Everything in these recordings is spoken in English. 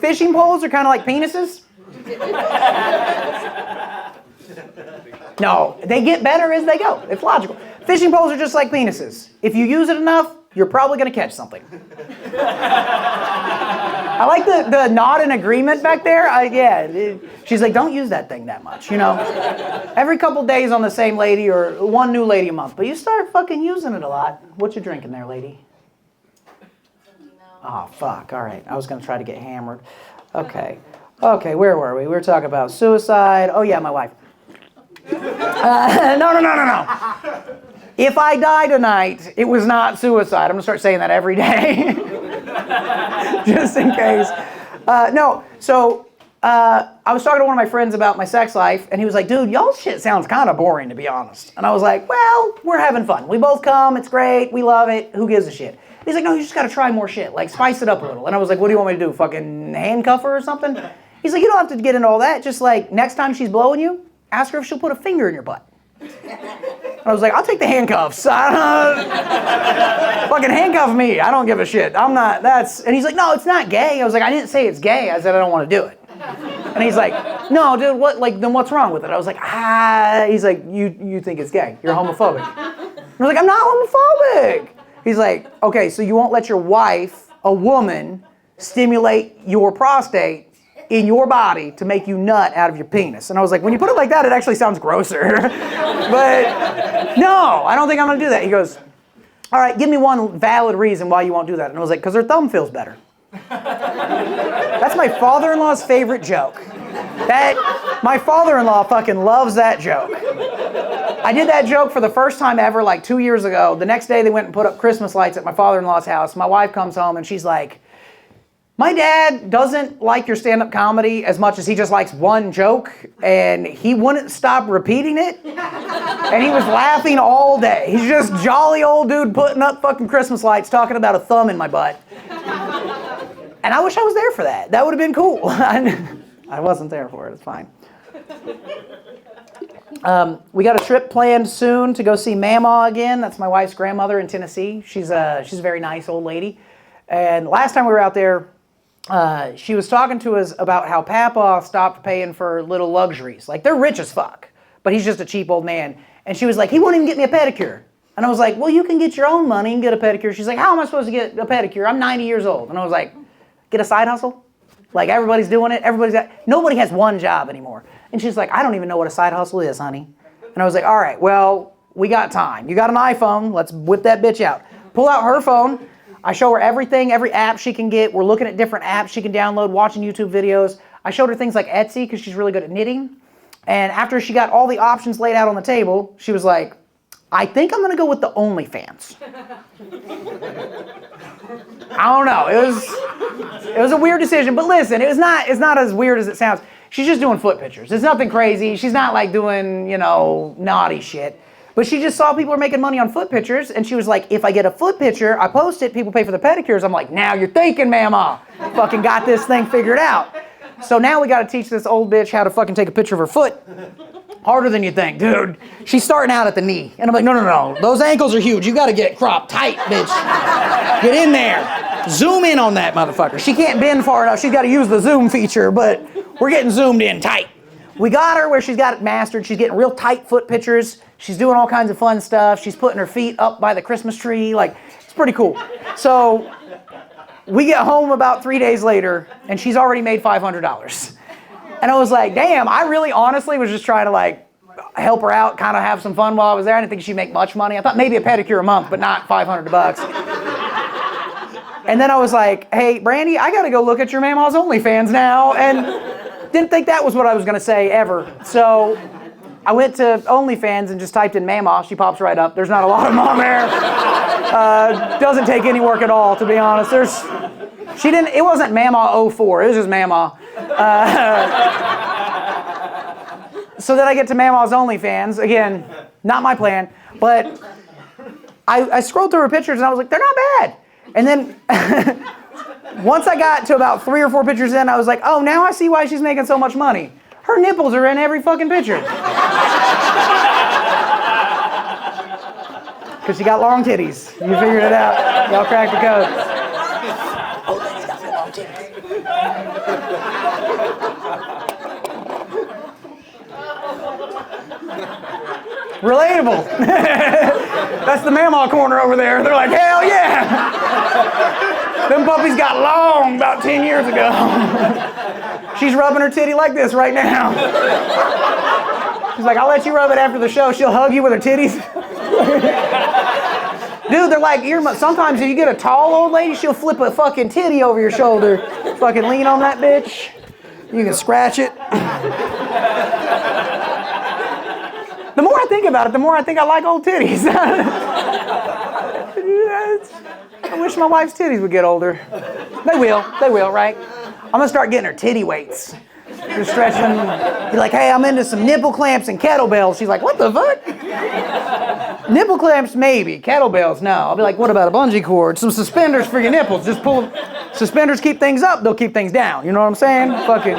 Fishing poles are kind of like penises. No, they get better as they go. It's logical. Fishing poles are just like penises. If you use it enough, you're probably going to catch something. I like the nod in agreement back there. She's like, don't use that thing that much, you know. Every couple days on the same lady or one new lady a month. But you start fucking using it a lot. What you drinking there, lady? Oh, fuck. All right. I was going to try to get hammered. Okay, where were we? We were talking about suicide. Oh, yeah, my wife. No. If I die tonight, it was not suicide. I'm going to start saying that every day. Just in case. I was talking to one of my friends about my sex life, and he was like, dude, y'all's shit sounds kind of boring, to be honest. And I was like, well, we're having fun. We both come. It's great. We love it. Who gives a shit? He's like, no, you just got to try more shit. Like, spice it up a little. And I was like, what do you want me to do? Fucking handcuff her or something? He's like, you don't have to get into all that. Just like, next time she's blowing you, ask her if she'll put a finger in your butt. I was like, I'll take the handcuffs. Fucking handcuff me. I don't give a shit. I'm not, And he's like, no, it's not gay. I was like, I didn't say it's gay. I said I don't want to do it. And he's like, no, dude, what? Like, then what's wrong with it? I was like, He's like, you think it's gay. You're homophobic. I was like, I'm not homophobic. He's like, okay, so you won't let your wife, a woman, stimulate your prostate in your body to make you nut out of your penis. And I was like, when you put it like that, it actually sounds grosser. But no, I don't think I'm going to do that. He goes, all right, give me one valid reason why you won't do that. And I was like, because her thumb feels better. That's my father-in-law's favorite joke. My father-in-law fucking loves that joke. I did that joke for the first time ever like 2 years ago. The next day they went and put up Christmas lights at my father-in-law's house. My wife comes home and she's like, my dad doesn't like your stand-up comedy as much as he just likes one joke, and he wouldn't stop repeating it, and he was laughing all day. He's just jolly old dude putting up fucking Christmas lights talking about a thumb in my butt. And I wish I was there for that. That would have been cool. I wasn't there for it. It's fine. We got a trip planned soon to go see Mama again. That's my wife's grandmother in Tennessee. She's a very nice old lady. And last time we were out there, she was talking to us about how Papa stopped paying for little luxuries. Like, they're rich as fuck, but he's just a cheap old man. And she was like, he won't even get me a pedicure. And I was like, well, you can get your own money and get a pedicure. She's like, how am I supposed to get a pedicure? I'm 90 years old. And I was like, get a side hustle? Like, everybody's doing it. Nobody has one job anymore. And she's like, I don't even know what a side hustle is, honey. And I was like, all right, well, we got time. You got an iPhone. Let's whip that bitch out. Pull out her phone. I show her everything, every app she can get. We're looking at different apps she can download, watching YouTube videos. I showed her things like Etsy because she's really good at knitting. And after she got all the options laid out on the table, she was like, I think I'm going to go with the OnlyFans. I don't know. It was a weird decision. But listen, it's not as weird as it sounds. She's just doing foot pictures. It's nothing crazy. She's not like doing, naughty shit. But she just saw people are making money on foot pictures, and she was like, if I get a foot picture, I post it, people pay for the pedicures. I'm like, now you're thinking, Mama. Fucking got this thing figured out. So now we got to teach this old bitch how to fucking take a picture of her foot. Harder than you think, dude. She's starting out at the knee. And I'm like, no. Those ankles are huge. You got to get cropped tight, bitch. Get in there. Zoom in on that motherfucker. She can't bend far enough. She's got to use the zoom feature, but we're getting zoomed in tight. We got her where she's got it mastered. She's getting real tight foot pictures. She's doing all kinds of fun stuff. She's putting her feet up by the Christmas tree. Like, it's pretty cool. So we get home about 3 days later, and she's already made $500. And I was like, damn, I really honestly was just trying to like help her out, kind of have some fun while I was there. I didn't think she'd make much money. I thought maybe a pedicure a month, but not $500. And then I was like, hey, Brandy, I got to go look at your Mama's OnlyFans now. And didn't think that was what I was going to say ever. So I went to OnlyFans and just typed in Mama. She pops right up. There's not a lot of them on there. Doesn't take any work at all, to be honest. It wasn't Mama 04. It was just Mama. So then I get to Mama's OnlyFans. Again, not my plan. But I scrolled through her pictures and I was like, they're not bad. And then once I got to about 3 or 4 pictures in, I was like, oh, now I see why she's making so much money. Her nipples are in every fucking picture. Because she got long titties. You figured it out. Y'all cracked the code. Oh, ladies got long titties. Relatable. That's the mamaw corner over there. They're like, hell yeah. Them puppies got long about 10 years ago. She's rubbing her titty like this right now. She's like, I'll let you rub it after the show. She'll hug you with her titties. Dude, they're like earmuffs. Sometimes if you get a tall old lady, she'll flip a fucking titty over your shoulder. Fucking lean on that bitch. You can scratch it. The more I think about it, the more I think I like old titties. I wish my wife's titties would get older. They will, right? I'm gonna start getting her titty weights. Just stretching them. Be like, hey, I'm into some nipple clamps and kettlebells. She's like, what the fuck? Nipple clamps, maybe. Kettlebells, no. I'll be like, what about a bungee cord? Some suspenders for your nipples. Just pull. Suspenders keep things up, they'll keep things down. You know what I'm saying? Fucking.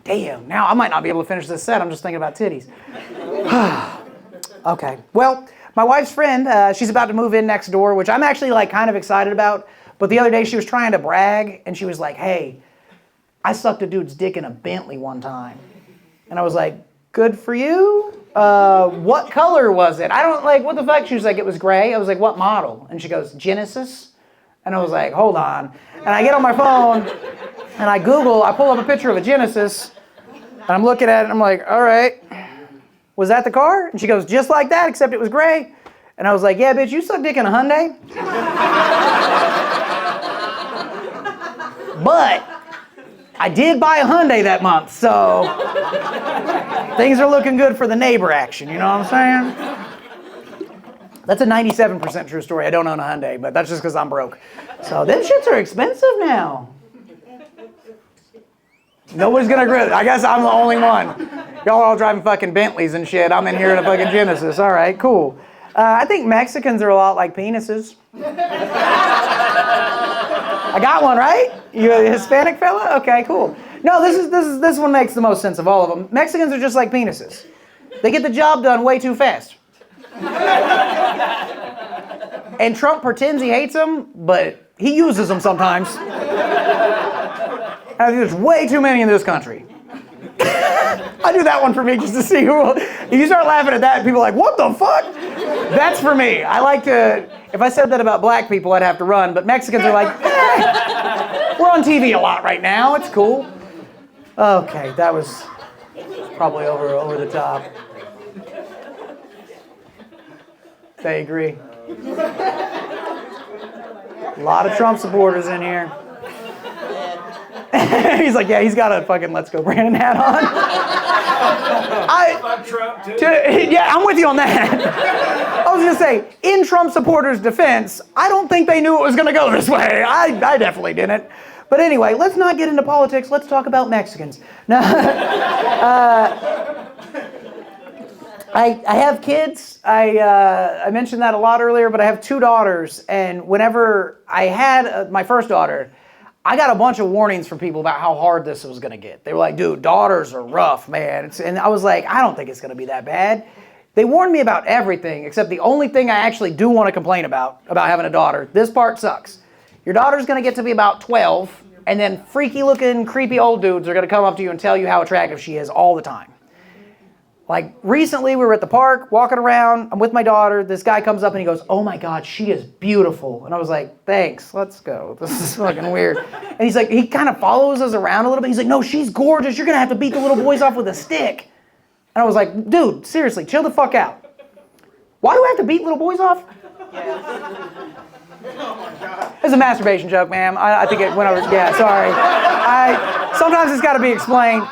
Damn, now I might not be able to finish this set. I'm just thinking about titties. Okay, well, my wife's friend, she's about to move in next door, which I'm actually like kind of excited about. But the other day she was trying to brag, and she was like, hey, I sucked a dude's dick in a Bentley one time. And I was like, good for you? What color was it? I don't like, what the fuck? She was like, it was gray. I was like, what model? And she goes, Genesis. And I was like, hold on. And I get on my phone, and I pull up a picture of a Genesis, and I'm looking at it, and I'm like, all right, was that the car? And she goes, just like that, except it was gray. And I was like, yeah, bitch, you suck dick in a Hyundai? But I did buy a Hyundai that month, so things are looking good for the neighbor action, you know what I'm saying? That's a 97% true story. I don't own a Hyundai, but that's just because I'm broke. So them shits are expensive now. Nobody's gonna agree. I guess I'm the only one. Y'all are all driving fucking Bentleys and shit. I'm in here in a fucking Genesis. All right, cool. I think Mexicans are a lot like penises. I got one, right? You a Hispanic fella? Okay, cool. No, this one makes the most sense of all of them. Mexicans are just like penises. They get the job done way too fast. And Trump pretends he hates them, but he uses them sometimes. I think there's way too many in this country. I do that one for me just to see who. If you start laughing at that, people are like, what the fuck? That's for me. I like to, if I said that about black people, I'd have to run, but Mexicans are like, we're on TV a lot right now, it's cool. Okay, that was probably over the top. They agree. A lot of Trump supporters in here. He's like, yeah, he's got a fucking Let's Go Brandon hat on. Yeah, I'm with you on that. I was going to say, in Trump supporters' defense, I don't think they knew it was going to go this way. I definitely didn't. But anyway, let's not get into politics. Let's talk about Mexicans. No. I have kids. I mentioned that a lot earlier, but I have 2 daughters. And whenever I had my first daughter, I got a bunch of warnings from people about how hard this was going to get. They were like, dude, daughters are rough, man. And I was like, I don't think it's going to be that bad. They warned me about everything, except the only thing I actually do want to complain about having a daughter. This part sucks. Your daughter's going to get to be about 12, and then freaky-looking, creepy old dudes are going to come up to you and tell you how attractive she is all the time. Like, recently we were at the park, walking around, I'm with my daughter, this guy comes up and he goes, oh my God, she is beautiful. And I was like, thanks, let's go. This is fucking weird. And he's like, he kind of follows us around a little bit. He's like, no, she's gorgeous. You're going to have to beat the little boys off with a stick. And I was like, dude, seriously, chill the fuck out. Why do I have to beat little boys off? It's a masturbation joke, ma'am. I think it went over, yeah, sorry. Sometimes it's got to be explained.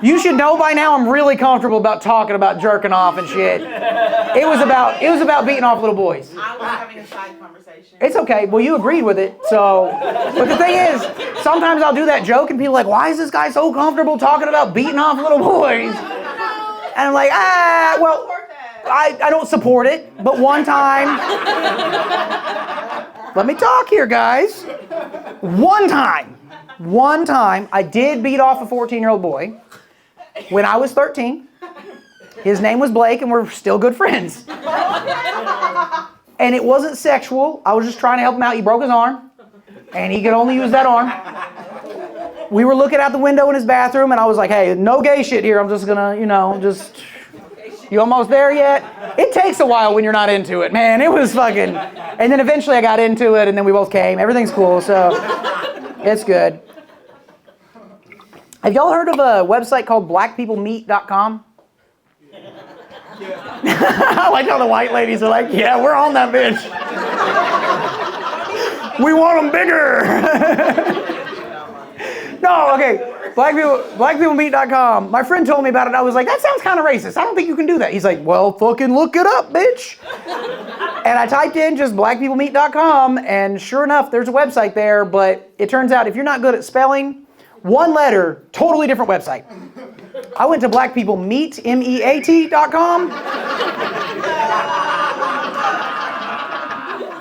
You should know by now I'm really comfortable about talking about jerking off and shit. It was about beating off little boys. I was having a side conversation. It's okay. Well, you agreed with it, so. But the thing is, sometimes I'll do that joke and people are like, why is this guy so comfortable talking about beating off little boys? And I'm like, well, I don't support it, but one time. Let me talk here, guys. One time, I did beat off a 14-year-old boy. When I was 13, his name was Blake, and we're still good friends. And it wasn't sexual. I was just trying to help him out. He broke his arm, and he could only use that arm. we were looking out the window in his bathroom, and I was like, hey, no gay shit here. I'm just gonna, you almost there yet? It takes a while when you're not into it, man. It was fucking, and then eventually I got into it, and then we both came. Everything's cool, so it's good. Have y'all heard of a website called blackpeoplemeet.com? I like how the white ladies are like, yeah, we're on that bitch. We want them bigger. No, okay. Blackpeoplemeet.com. My friend told me about it. I was like, that sounds kind of racist. I don't think you can do that. He's like, well, fucking look it up, bitch. And I typed in just blackpeoplemeet.com, and sure enough, there's a website there, but it turns out if you're not good at spelling, one letter, totally different website. I went to blackpeoplemeet, MEAT.com.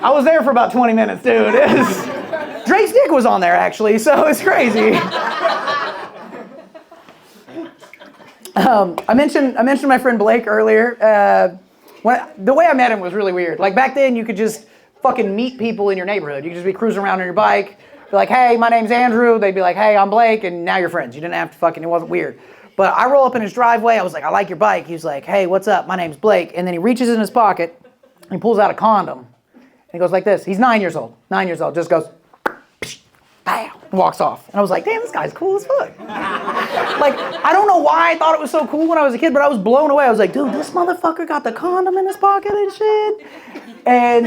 I was there for about 20 minutes, dude. Drake's dick was on there, actually, so it's crazy. I mentioned my friend Blake earlier. The way I met him was really weird. Like, back then, you could just fucking meet people in your neighborhood. You could just be cruising around on your bike, be like, hey, my name's Andrew. They'd be like, hey, I'm Blake, and now you're friends. You didn't have to fucking, it wasn't weird. But I roll up in his driveway. I was like, I like your bike. He's like, hey, what's up? My name's Blake. And then he reaches in his pocket, and he pulls out a condom. And he goes like this. He's 9 years old. 9 years old. Just goes, bam, and walks off. And I was like, damn, this guy's cool as fuck. Like, I don't know why I thought it was so cool when I was a kid, but I was blown away. I was like, dude, this motherfucker got the condom in his pocket and shit. And,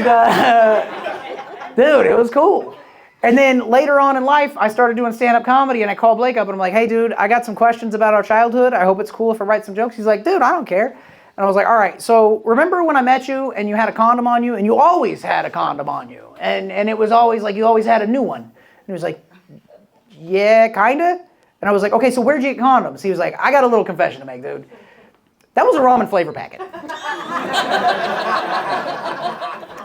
dude, it was cool. And then later on in life, I started doing stand-up comedy, and I called Blake up, and I'm like, hey, dude, I got some questions about our childhood. I hope it's cool if I write some jokes. He's like, dude, I don't care. And I was like, all right, so remember when I met you, and you had a condom on you, and you always had a condom on you, and it was always like you always had a new one. And he was like, yeah, kinda. And I was like, okay, so where'd you get condoms? He was like, I got a little confession to make, dude. That was a ramen flavor packet.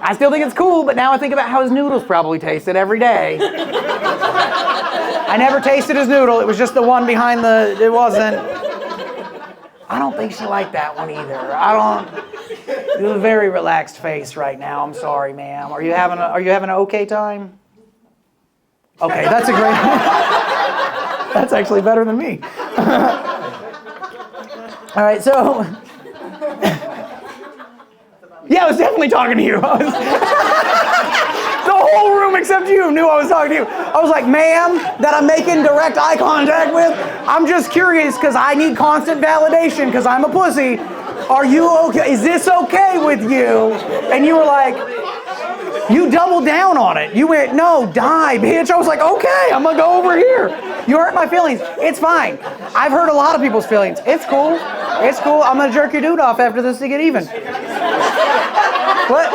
I still think it's cool, but now I think about how his noodles probably tasted every day. I never tasted his noodle. It was just the one behind it wasn't. I don't think she liked that one either. You have a very relaxed face right now. I'm sorry, ma'am. Are you having an okay time? Okay, that's a great. That's actually better than me. All right, so. Yeah, I was definitely talking to you. The whole room except you knew I was talking to you. I was like, ma'am, that I'm making direct eye contact with, I'm just curious because I need constant validation because I'm a pussy. Are you okay? Is this okay with you? And you were like, you doubled down on it. You went, no, die, bitch. I was like, okay, I'm going to go over here. You hurt my feelings. It's fine. I've hurt a lot of people's feelings. It's cool. It's cool. I'm going to jerk your dude off after this to get even. What?